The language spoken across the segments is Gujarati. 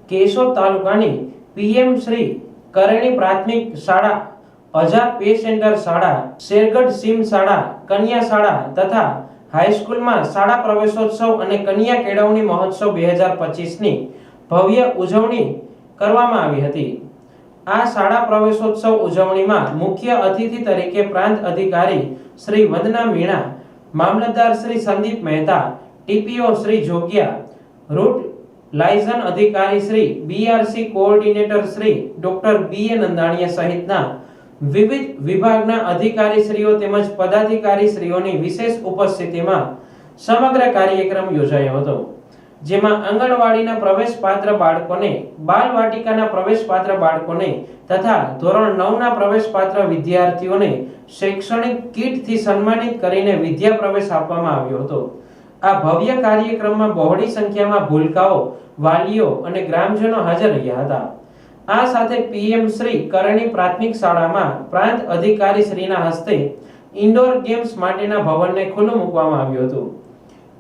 કેશોદ તાલુકાની પીએમ શ્રી કરણી પ્રાથમિક શાળા, અજા પે સેન્ટર શાળા, શેરગઢ સીમ શાળા, કન્યા શાળા તથા હાઈસ્કૂલમાં શાળા પ્રવેશોત્સવ અને કન્યા કેળવણી મહોત્સવ 2025ની ભવ્ય ઉજવણી કરવામાં આવી હતી। આ શાળા પ્રવેશોત્સવ ઉજવણીમાં મુખ્ય અતિથિ તરીકે પ્રાંત અધિકારી શ્રી વંદના મીણા, મામલતદાર Shri Sandeep Mehta, TPO Shri Jogiya, route liaison અધિકારી Shri BRC coordinator Shri doctor BA Nandaniya સહિતના વિવિધ વિભાગના અધિકારીશ્રીઓ તેમજ પદાધિકારીશ્રીઓની વિશેષ ઉપસ્થિતિમાં સમગ્ર કાર્યક્રમ યોજાયો હતો, જેમાં આંગણવાડીના પ્રવેશપાત્ર બાળકોને, બાલવાટિકાના પ્રવેશપાત્ર બાળકોને તથા ધોરણ 9ના પ્રવેશપાત્ર વિદ્યાર્થીઓને શૈક્ષણિક કીટથી સન્માનિત કરીને વિદ્યા પ્રવેશ આપવામાં આવ્યો હતો। આ ભવ્ય કાર્યક્રમમાં બહોળી સંખ્યામાં ભૂલકાઓ, વાલીઓ અને ગ્રામજનો હાજર રહ્યા હતા। આ સાથે પીએમ શ્રી કરણી પ્રાથમિક શાળામાં પ્રાંત અધિકારી શ્રીના હસ્તે ઇન્ડોર ગેમ્સ માટેના ભવનને ખુલ્લું મૂકવામાં આવ્યું હતું।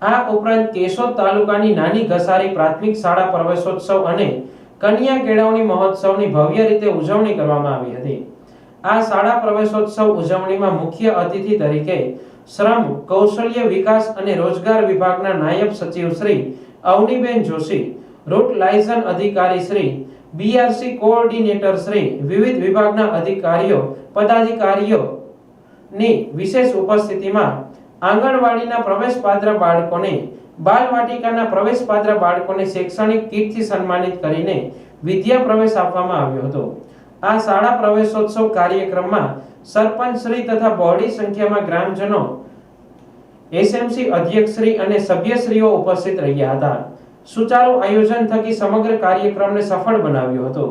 આ ઉપરાંત કેશોદ તાલુકાની નાની ઘસારી પ્રાથમિક શાળા પ્રવેશોત્સવ અને કન્યા કેળવણી મહોત્સવની ભવ્ય રીતે ઉજવણી કરવામાં આવી હતી। આ શાળા પ્રવેશોત્સવ ઉજવણીમાં મુખ્ય અતિથિ તરીકે શ્રમ, કૌશલ્ય વિકાસ અને રોજગાર વિભાગના નાયબ સચિવ શ્રી અવનીબેન જોશી, રૂટ લાયઝન અધિકારી શ્રી, બીઆરસી કોઓર્ડિનેટર શ્રી, વિવિધ વિભાગના અધિકારીઓ, પદાધિકારીઓની વિશેષ ઉપસ્થિતિમાં આંગણવાડીના પ્રવેશપાત્ર બાળકોને, બાલવાટિકાના પ્રવેશપાત્ર બાળકોને શૈક્ષણિક કીટથી સન્માનિત કરીને વિદ્યા પ્રવેશ આપવામાં આવ્યો હતો। આ શાળા પ્રવેશોત્સવ કાર્યક્રમમાં સરપંચ શ્રી તથા બહોળી સંખ્યામાં ગ્રામજનો, એસએમસી અધ્યક્ષશ્રી અને સભ્યશ્રીઓ ઉપસ્થિત રહ્યા હતા। સુચારુ આયોજન થકી સમગ્ર કાર્યક્રમને સફળ બનાવ્યો હતો।